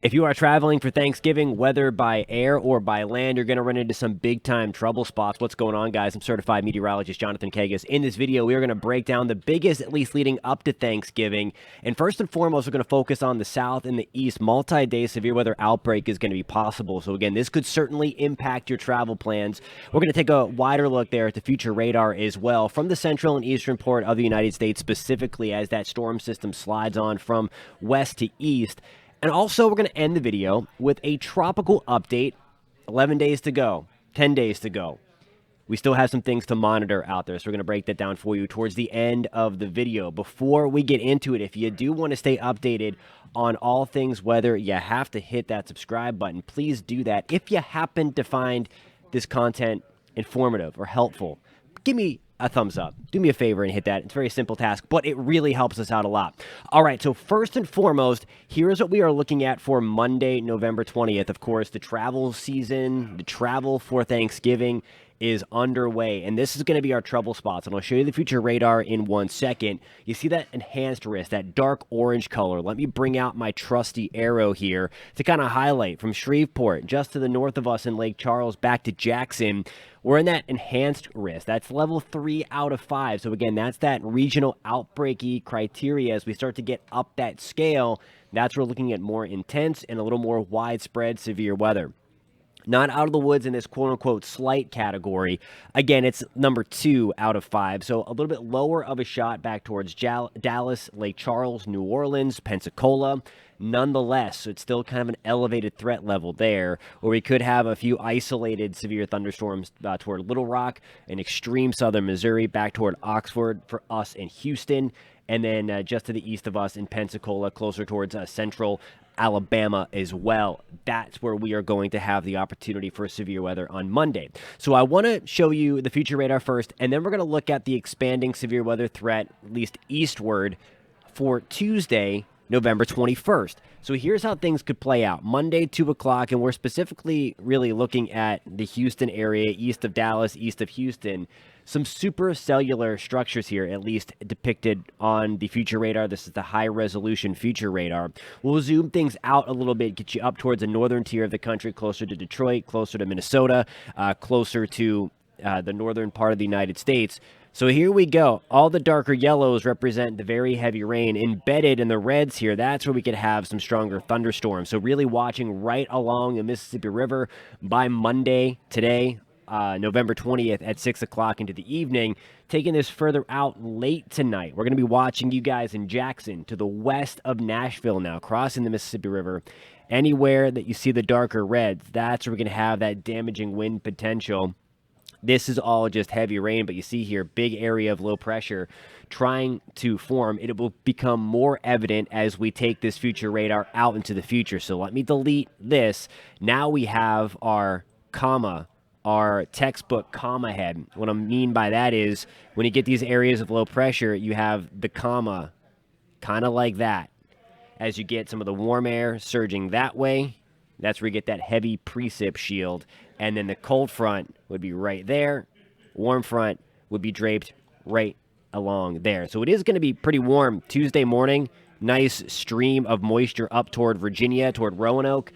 If you are traveling for Thanksgiving, whether by air or by land, you're going to run into some big time trouble spots. What's going on, guys? I'm certified meteorologist Jonathan Kagas. In this video, we are going to break down the biggest, at least leading up to Thanksgiving. And first and foremost, we're going to focus on the south and the east. Multi day severe weather outbreak is going to be possible. So, again, this could certainly impact your travel plans. We're going to take a wider look there at the future radar as well from the central and eastern part of the United States, specifically as that storm system slides on from west to east. And also, we're going to end the video with a tropical update. 11 days to go, 10 days to go. We still have some things to monitor out there, so we're going to break that down for you towards the end of the video. Before we get into it, if you do want to stay updated on all things weather, you have to hit that subscribe button. Please do that. If you happen to find this content informative or helpful, give me a thumbs up. Do me a favor and hit that. It's a very simple task, but it really helps us out a lot. All right, so first and foremost, here's what we are looking at for Monday, November 20th. Of course, the travel season, the travel for Thanksgiving is underway, and this is going to be our trouble spots, and I'll show you the future radar in 1 second. You see that enhanced risk, that dark orange color. Let me bring out my trusty arrow here to kind of highlight from Shreveport, just to the north of us in Lake Charles, back to Jackson. We're in that enhanced risk. That's level 3 out of 5. So again, that's that regional outbreaky criteria. As we start to get up that scale, that's where we're looking at more intense and a little more widespread severe weather. Not out of the woods in this quote-unquote slight category. Again, it's number 2 out of 5, so a little bit lower of a shot back towards Dallas, Lake Charles, New Orleans, Pensacola. Nonetheless, it's still kind of an elevated threat level there, where we could have a few isolated severe thunderstorms toward Little Rock and extreme southern Missouri, back toward Oxford for us in Houston, and then just to the east of us in Pensacola, closer towards central Alabama as well. That's where we are going to have the opportunity for severe weather on Monday. So I want to show you the future radar first, and then we're going to look at the expanding severe weather threat, at least eastward, for Tuesday, November 21st. So here's how things could play out. Monday, 2 o'clock, and we're specifically really looking at the Houston area, east of Dallas, east of Houston. Some supercellular structures here, at least depicted on the future radar. This is the high-resolution future radar. We'll zoom things out a little bit, get you up towards the northern tier of the country, closer to Detroit, closer to Minnesota, closer to the northern part of the United States. So here we go. All the darker yellows represent the very heavy rain. Embedded in the reds here, that's where we could have some stronger thunderstorms. So really watching right along the Mississippi River by Monday, today, November 20th at 6 o'clock into the evening. Taking this further out late tonight, we're going to be watching you guys in Jackson to the west of Nashville now, crossing the Mississippi River. Anywhere that you see the darker reds, that's where we're going to have that damaging wind potential. This is all just heavy rain, but you see here, big area of low pressure trying to form. It will become more evident as we take this future radar out into the future. So let me delete this. Now we have our textbook comma head. What I mean by that is when you get these areas of low pressure, you have the comma kind of like that. As you get some of the warm air surging that way, that's where you get that heavy precip shield. And then the cold front would be right there. Warm front would be draped right along there. So it is going to be pretty warm Tuesday morning. Nice stream of moisture up toward Virginia, toward Roanoke,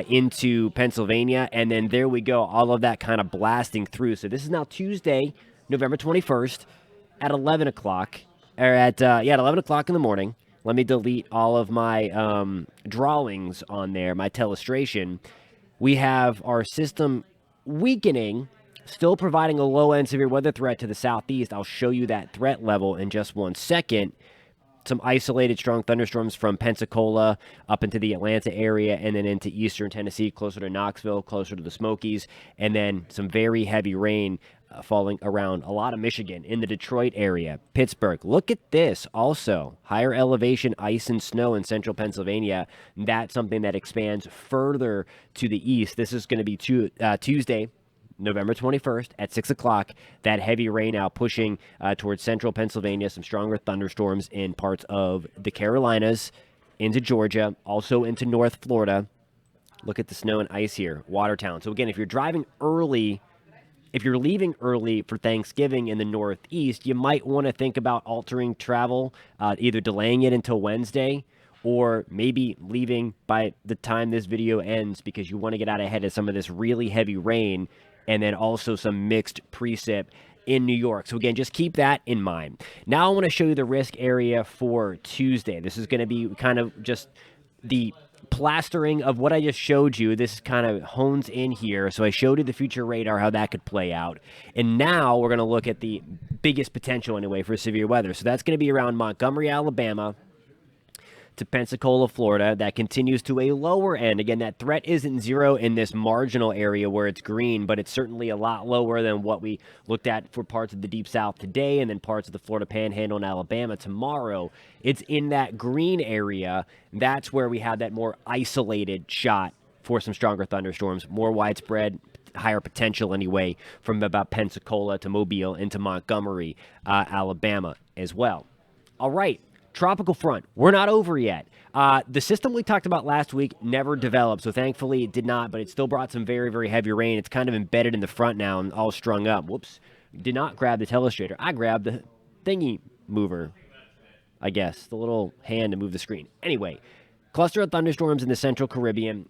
into Pennsylvania. And then there we go, all of that kind of blasting through. So this is now Tuesday, November 21st at 11 o'clock. Or at 11 o'clock in the morning. Let me delete all of my drawings on there, my telestration. We have our system weakening, still providing a low-end severe weather threat to the southeast. I'll show you that threat level in just 1 second. Some isolated strong thunderstorms from Pensacola up into the Atlanta area and then into eastern Tennessee, closer to Knoxville, closer to the Smokies, and then some very heavy rain falling around a lot of Michigan in the Detroit area, Pittsburgh. Look at this also. Higher elevation ice and snow in central Pennsylvania. That's something that expands further to the east. This is going to be Tuesday, November 21st at 6 o'clock. That heavy rain out pushing towards central Pennsylvania. Some stronger thunderstorms in parts of the Carolinas, into Georgia, also into North Florida. Look at the snow and ice here, Watertown. So again, if you're leaving early for Thanksgiving in the Northeast, you might want to think about altering travel, either delaying it until Wednesday or maybe leaving by the time this video ends because you want to get out ahead of some of this really heavy rain and then also some mixed precip in New York. So again, just keep that in mind. Now I want to show you the risk area for Tuesday. This is going to be kind of just the plastering of what I just showed you. This kind of hones in here. So I showed you the future radar, how that could play out. And now we're going to look at the biggest potential anyway for severe weather. So that's going to be around Montgomery, Alabama, to Pensacola, Florida. That continues to a lower end. Again, that threat isn't zero in this marginal area where it's green, but it's certainly a lot lower than what we looked at for parts of the Deep South today and then parts of the Florida Panhandle and Alabama tomorrow. It's in that green area. That's where we have that more isolated shot for some stronger thunderstorms, more widespread, higher potential anyway, from about Pensacola to Mobile into Montgomery, Alabama as well. All right. Tropical front, we're not over yet. The system we talked about last week never developed, so thankfully it did not, but it still brought some very, very heavy rain. It's kind of embedded in the front now and all strung up. Whoops. Did not grab the telestrator. I grabbed the thingy mover, I guess, the little hand to move the screen. Anyway, cluster of thunderstorms in the central Caribbean.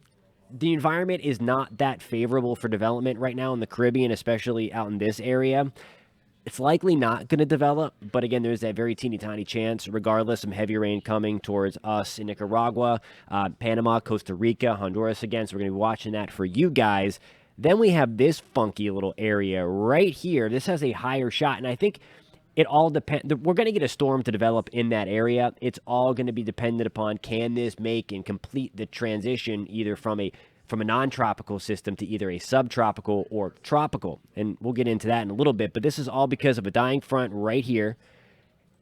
The environment is not that favorable for development right now in the Caribbean, especially out in this area. It's likely not going to develop, but again, there's that very teeny tiny chance, regardless, some heavy rain coming towards us in Nicaragua, Panama, Costa Rica, Honduras again, so we're going to be watching that for you guys. Then we have this funky little area right here. This has a higher shot, and I think it all depends. We're going to get a storm to develop in that area. It's all going to be dependent upon can this make and complete the transition either from a non-tropical system to either a subtropical or tropical. And we'll get into that in a little bit, but this is all because of a dying front right here,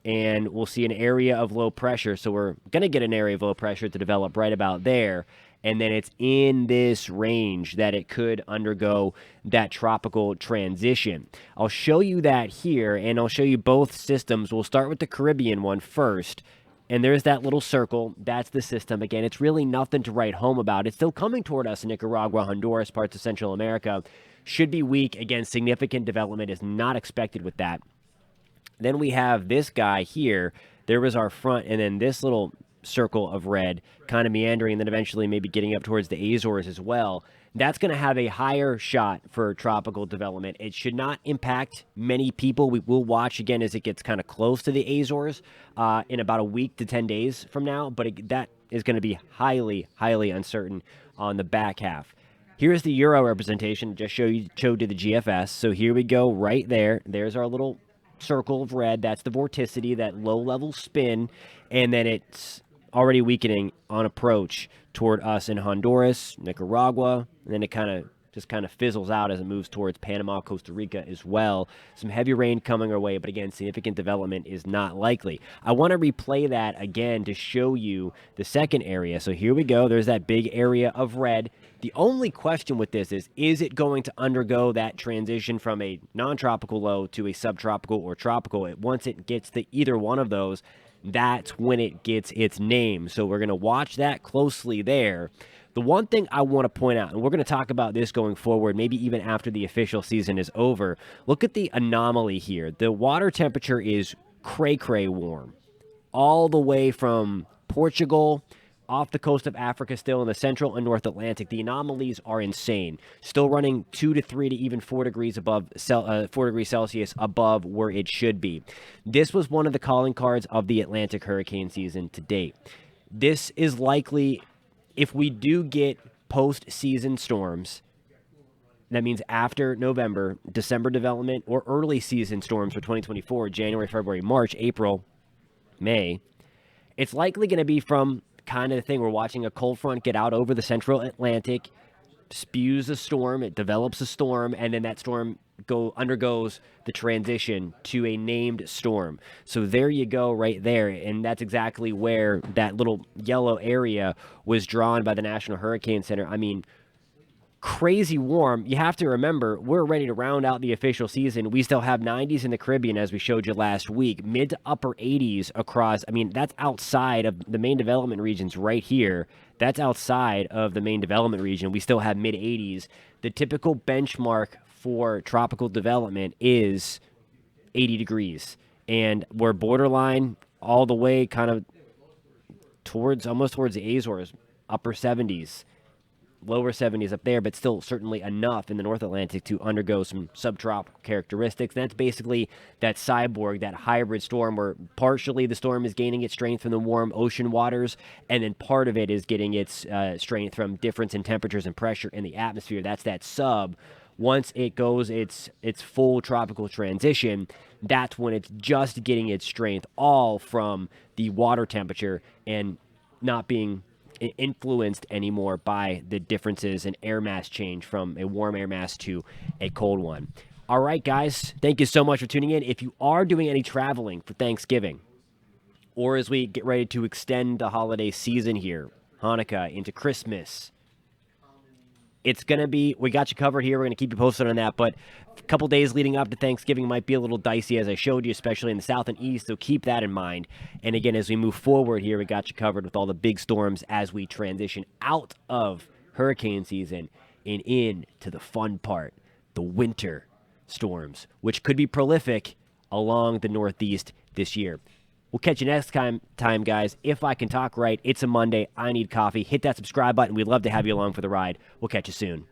and we'll see an area of low pressure. So we're going to get an area of low pressure to develop right about there, and then it's in this range that it could undergo that tropical transition. I'll show you that here, and I'll show you both systems. We'll start with the Caribbean one first. And there's that little circle. That's the system. Again, it's really nothing to write home about. It's still coming toward us in Nicaragua, Honduras, parts of Central America. Should be weak. Again, significant development is not expected with that. Then we have this guy here. There was our front, and then this little circle of red kind of meandering, and then eventually maybe getting up towards the Azores as well. That's going to have a higher shot for tropical development. It should not impact many people. We will watch again as it gets kind of close to the Azores in about a week to 10 days from now, but that is going to be highly, highly uncertain on the back half. Here's the Euro representation. Just showed you the GFS. So here we go right there. There's our little circle of red. That's the vorticity, that low-level spin, and then it's already weakening on approach toward us in Honduras, Nicaragua, and then it kind of fizzles out as it moves towards Panama, Costa Rica as well. Some heavy rain coming our way, but again, significant development is not likely. I want to replay that again to show you the second area. So here we go. There's that big area of red. The only question with this is it going to undergo that transition from a non-tropical low to a subtropical or tropical? Once it gets to either one of those, that's when it gets its name. So we're going to watch that closely there. The one thing I want to point out, and we're going to talk about this going forward, maybe even after the official season is over, look at the anomaly here. The water temperature is cray-cray warm. All the way from Portugal, off the coast of Africa, still in the central and North Atlantic. The anomalies are insane. Still running 2 to 3 to even 4 degrees above 4 degrees Celsius above where it should be. This was one of the calling cards of the Atlantic hurricane season to date. This is likely, if we do get post-season storms, that means after November, December development, or early season storms for 2024, January, February, March, April, May, it's likely going to be from kind of the thing. We're watching a cold front get out over the central Atlantic, spews a storm, it develops a storm, and then that storm undergoes the transition to a named storm. So there you go right there, and that's exactly where that little yellow area was drawn by the National Hurricane Center. I mean, crazy warm. You have to remember, we're ready to round out the official season. We still have 90s in the Caribbean, as we showed you last week, mid to upper 80s across. I mean, that's outside of the main development regions right here. That's outside of the main development region. We still have mid 80s. The typical benchmark for tropical development is 80 degrees. And we're borderline all the way kind of almost towards the Azores, upper 70s, lower 70s up there, but still certainly enough in the North Atlantic to undergo some subtropical characteristics. And that's basically that cyborg, that hybrid storm, where partially the storm is gaining its strength from the warm ocean waters, and then part of it is getting its strength from difference in temperatures and pressure in the atmosphere. That's that sub. Once it goes its full tropical transition, that's when it's just getting its strength all from the water temperature and not being influenced anymore by the differences in air mass change from a warm air mass to a cold one. All right, guys, thank you so much for tuning in. If you are doing any traveling for Thanksgiving, or as we get ready to extend the holiday season here, Hanukkah into Christmas, it's going to be, we got you covered here. We're going to keep you posted on that, but a couple days leading up to Thanksgiving might be a little dicey, as I showed you, especially in the south and east, so keep that in mind. And again, as we move forward here, we got you covered with all the big storms as we transition out of hurricane season and into the fun part, the winter storms, which could be prolific along the Northeast this year. We'll catch you next time, guys. If I can talk right, it's a Monday. I need coffee. Hit that subscribe button. We'd love to have you along for the ride. We'll catch you soon.